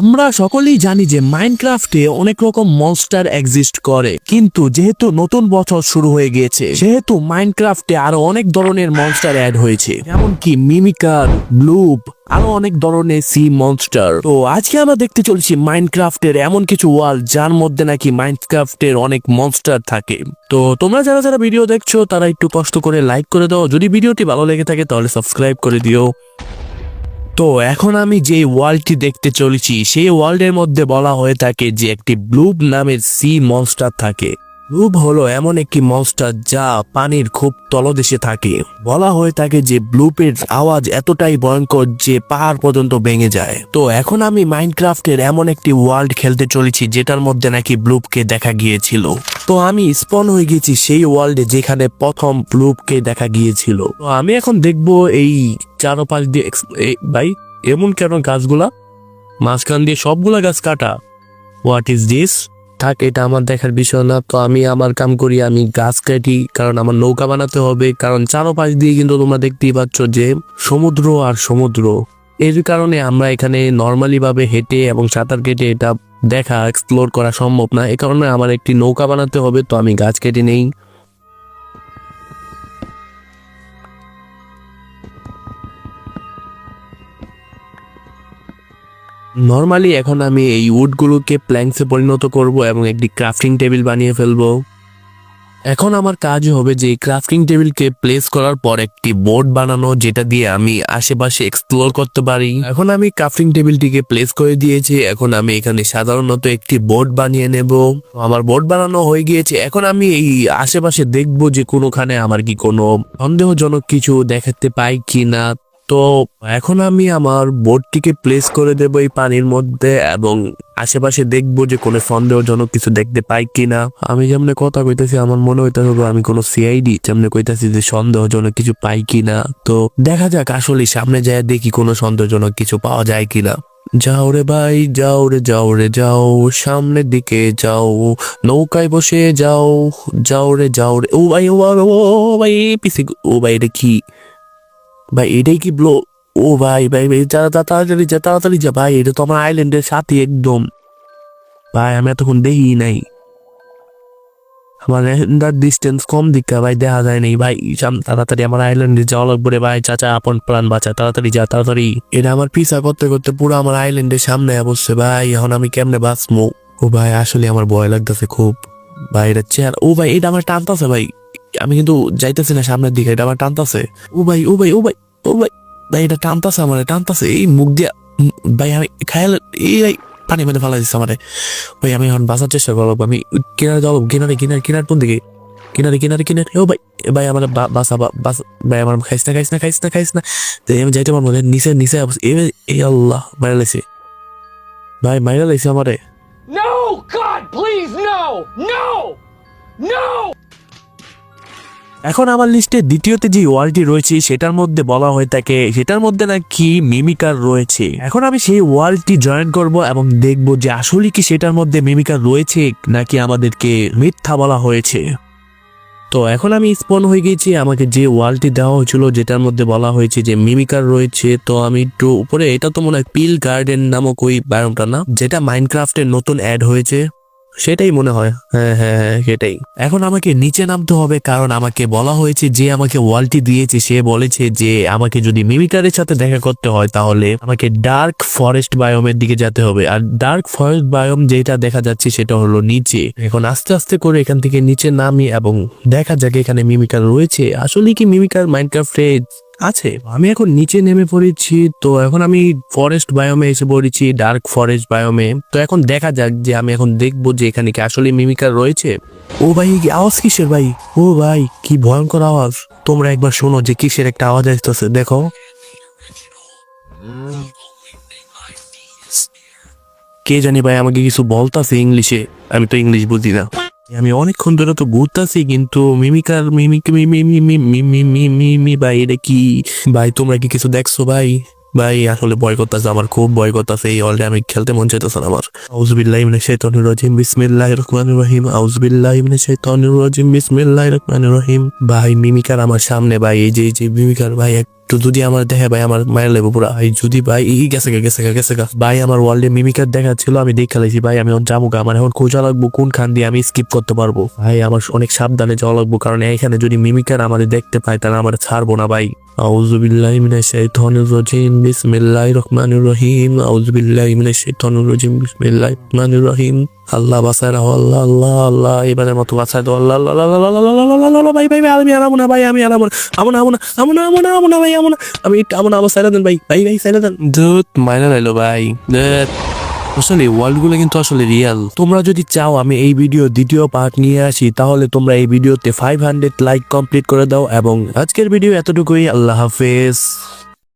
আমরা সকলেই জানি যে মাইনক্রাফটে অনেক রকম মনস্টার এক্সিস্ট করে, কিন্তু যেহেতু নতুন বছর শুরু হয়ে গিয়েছে সেহেতু মাইনক্রাফটে আরো অনেক ধরনের মনস্টার অ্যাড হয়েছে, যেমন কি মিমিকার, ব্লুপ, আরো অনেক ধরনের সি মনস্টার। তো আজকে আমরা দেখতে চলছি মাইনক্রাফটের এমন কিছু ওয়ার্ল্ড যার মধ্যে নাকি মাইনক্রাফটের অনেক মনস্টার থাকে। তো তোমরা যারা যারা ভিডিও দেখছো তারা একটু কষ্ট করে লাইক করে দাও, যদি ভিডিওটি ভালো লেগে থাকে তাহলে সাবস্ক্রাইব করে দিও। তো এখন আমি যে ওয়ার্ল্ডটি দেখতে চলেছি সেই ওয়ার্ল্ডের মধ্যে বলা হয়ে থাকে যে একটি ব্লুপ নামের সি মনস্টার থাকে। ব্লুপ হলো এমন একটি মনস্টার যা পানির খুব তলদেশে থাকে। বলা হয়ে থাকে যে ব্লুপের আওয়াজ এতটাই ভয়ঙ্কর যে পাহাড় পর্যন্ত ভেঙে যায়। তো এখন আমি মাইনক্রাফটের এমন একটি ওয়ার্ল্ড খেলতে চলেছি যেটার মধ্যে নাকি ব্লুপকে দেখা গিয়েছিল। তো আমি স্পন হয়ে গেছি সেই ওয়ার্ল্ডে যেখানে প্রথম ব্লুপকে দেখা গিয়েছিল। তো আমি এখন দেখবো এই চারপাশ দিয়ে ভাই এমন কেন গাছগুলা মাঝখান দিয়ে সবগুলা গাছ কাটা, হোয়াট ইজ দিস? থাক, এটা আমার দেখার বিষয় না। তো আমি আমার কাম করি, আমি গাছ কাটি, কারণ আমার নৌকা বানাতে হবে। কারণ চারপাশ দিয়ে কিন্তু তোমরা দেখতেই পাচ্ছ যে সমুদ্র আর সমুদ্র, এর কারণে আমরা এখানে নর্মালি ভাবে হেঁটে এবং সাঁতার কেটে এটা দেখা এক্সপ্লোর করা সম্ভব না। এই কারণে আমার একটি নৌকা বানাতে হবে। তো আমি গাছ কেটে নেই। নর্মালি এখন আমি এই উডগুলোকে প্ল্যাঙ্কসে পরিণত করব এবং একটি ক্রাফটিং টেবিল বানিয়ে ফেলবো। এখন আমার কাজ হবে যে ক্রাফটিং টেবিলকে প্লেস করার পর একটি বোর্ড বানানো, যেটা দিয়ে আমি আশেপাশে এক্সপ্লোর করতে পারি। এখন আমি ক্রাফটিং টেবিলটিকে প্লেস করে দিয়েছি। এখন আমি এখানে সাধারণত একটি বোর্ড বানিয়ে নেব। আমার বোর্ড বানানো হয়ে গিয়েছে। এখন আমি এই আশেপাশে দেখব যে কোনোখানে আমার কি কোনো সন্দেহজনক কিছু দেখাতে পাই কিনা। তো এখন আমি আমার বোর্ডটিকে প্লেস করে দেব এই পানির মধ্যে এবং আশেপাশে দেখবো যে কোনো সন্দেহজনক কিছু দেখতে পাই কিনা। আমি যেমন কথা কইতেছি আমার মনে হইতেছে আমি কোনো সিআইডি যেমন কইতেছি যে সন্দেহজনক কিছু পাই কিনা। তো দেখা যাক আসলে সামনে যায় দেখি কোনো সন্দেহজনক কিছু পাওয়া যায় কিনা। যাও রে ভাই যাও রে যাও রে যাও, সামনের দিকে যাও, নৌকায় বসে যাও, যাও রে যাও রে। ও ভাই ও ভাই পিছে, ও ভাই এটা কি ভাই? এটাই কি ব্লো? ও ভাই ভাই ভাই তাড়াতাড়ি যা, তাড়াতাড়ি যা ভাই, এটা তো আমার আইল্যান্ডের সাথে একদম। ভাই আমি এতক্ষণ দেখি নাই, আমার ডিস্টেন্স কম দিকা ভাই, দেখা যায় নাই ভাই। তাড়াতাড়ি আমার আইল্যান্ডে যাওয়া লাগবে রে ভাই। চাচা আপন প্রাণ বাঁচা, তাড়াতাড়ি যা তাড়াতাড়ি। এটা আমার পিছা করতে করতে পুরো আমার আইল্যান্ডের সামনে বসছে ভাই। এখন আমি কেমনে বাঁচবো? ও ভাই আসলে আমার ভয় লাগতেছে খুব ভাই। এটা চেয়ার, ও ভাই এটা আমার টানতেছে ভাই। আমি কিন্তু যাইতেছি না সামনের দিকে, এটা আমার টানতেছে। ও ভাই ও ভাই ও ভাই ও ভাই ভাই এটা টানতেছে আমার, টানতেছে এই মুখ দিয়া ভাই। আমি খায়াল এই ভাই পানি মানে ফালা দিচ্ছে আমারে ভাই। আমি এখন বাঁচার চেষ্টা করবো। আমি কিনারে যাবো, কিনারে কিনারে কিনার কোন দিকে? কিনারে কিনারে কিনারে। ও ভাই ভাই আমার বাসা বাস ভাই, আমার খাইস না খাইস না খাইস না খাইস না। আমি যাইতে পারবো না, নিচে নিচে এই আল্লাহ মাইরা লাইছে ভাই, মাইরা লাইছে আমারে। No! God, please, no! No! No! এখন আমার লিস্টে দ্বিতীয়তে যে ওয়ার্ল্ডটি রয়েছে সেটার মধ্যে বলা হয়ে থাকে সেটার মধ্যে নাকি মিমিকার রয়েছে। এখন আমি সেই ওয়ার্ল্ডটি জয়েন করব এবং দেখব যে আসলে কি সেটার মধ্যে মিমিকার রয়েছে নাকি আমাদেরকে মিথ্যা বলা হয়েছে। তো এখন আমি স্পন হয়ে গেছি। আমাকে যে ওয়ার্ল্ডটি দেওয়া হয়েছিল যেটার মধ্যে বলা হয়েছে যে মিমিকার রয়েছে। তো আমি একটু উপরে, এটা তো মনে হয় পিল গার্ডেন নামক ওই বায়োমটা না, যেটা মাইনক্রাফটের নতুন অ্যাড হয়েছে, সেটাই মনে হয়। হ্যাঁ হ্যাঁ হ্যাঁ সেটাই। এখন আমাকে নিচে নামতে হবে কারণ আমাকে বলা হয়েছে, যে আমাকে ওয়ালটি দিয়েছে সে বলেছে যে আমাকে যদি মিমিকারের সাথে দেখা করতে হয় তাহলে আমাকে ডার্ক ফরেস্ট বায়োমের দিকে যেতে হবে। আর ডার্ক ফরেস্ট বায়োম যেটা দেখা যাচ্ছে সেটা হলো নিচে। এখন আস্তে আস্তে করে এখান থেকে নিচে নামি এবং দেখা যাক এখানে মিমিকার রয়েছে। আসলে কি মিমিকার মাইনক্রাফটে আছে? আমি এখন নিচে নেমে পড়েছি। তো এখন আমি ফরেস্ট বায়োমে এসে পড়েছি, ডার্ক ফরেস্ট বায়োমে। তো এখন দেখা যাক যে আমি এখন দেখবো যে এখানে কি আসলে মিমিকার রয়েছে। ও ভাই আওয়াজ কিসের ভাই? ও ভাই কি ভয়ঙ্কর আওয়াজ! তোমরা একবার শোনো যে কিসের একটা আওয়াজ আসতেছে, দেখো। কে জানি ভাই আমাকে কিছু বলতাছে ইংলিশে, আমি তো ইংলিশ বুঝি না। আমি অনেকক্ষণ ধরে তো ঘুরতাছি কিন্তু মিমিকার মিমি ভাই এটা কি ভাই? তোমরা কি কিছু দেখছো ভাই? ভাই আসলে ভয় করতেছে, আমার খুব ভয় করতেছে। এই অলরেডি আমি খেলতে মন চাইতেছে না আমার। আউযুবিল্লাহি মিনাশ শাইতানির রাজিম, বিসমিল্লাহির রহমানির রহিম। আউযুবিল্লাহি মিনাশ শাইতানির রাজিম, বিসমিল্লাহির রহমানির রহিম। ভাই মিমিকার আমার সামনে ভাই, এই যে মিমিকার ভাই একটু যদি আমার দেখে ভাই আমার মায়ের লেবো পুরা ভাই যদি ভাই গেছে গা ভাই আমার ওয়ার্ল্ডে মিমিকার দেখা ছিল আমি দেখে লাইছি ভাই আমি এখন যাবো গা, আমার এখন খোঁজা লাগবো কোন খান দিয়ে আমি স্কিপ করতে পারবো ভাই আমার অনেক সাবধানে যাওয়া লাগবো কারণ এখানে যদি মিমিকার আমাদের দেখতে পায় তাহলে আমার ছাড়বো না ভাই। আউযুবিল্লাহি মিনাশ শাইতানির রাজিম বিসমিল্লাহির রহমানির রহিম আউযুবিল্লাহি মিনাশ শাইতানির রাজিম বিসমিল্লাহির রহমানির রহিম। আল্লাহ বাঁচায় রাখো আল্লাহ আল্লাহ আল্লাহ এবারের মতো বাঁচায় দাও আল্লাহ আল্লাহ আল্লাহ আল্লাহ আল্লাহ আল্লাহ আল্লাহ আল্লাহ ভাই ভাই ভাই আমি আরামো না ভাই আমি আরামো না আমো না ভাই আমো না আমি আমো না আবার সাইরা দেন ভাই ভাই ভাই সাইরা দেন দুধ মাইনা লাইলো ভাই দুধ। আসলে ওয়ার্ল্ডগুলো কিন্তু আসলে রিয়েল। তোমরা যদি চাও আমি এই ভিডিও দ্বিতীয় পার্ট নিয়ে আসি তাহলে তোমরা এই ভিডিওতে 500 লাইক কমপ্লিট করে দাও এবং আজকের ভিডিও এতটুকুই। আল্লাহ হাফেজ।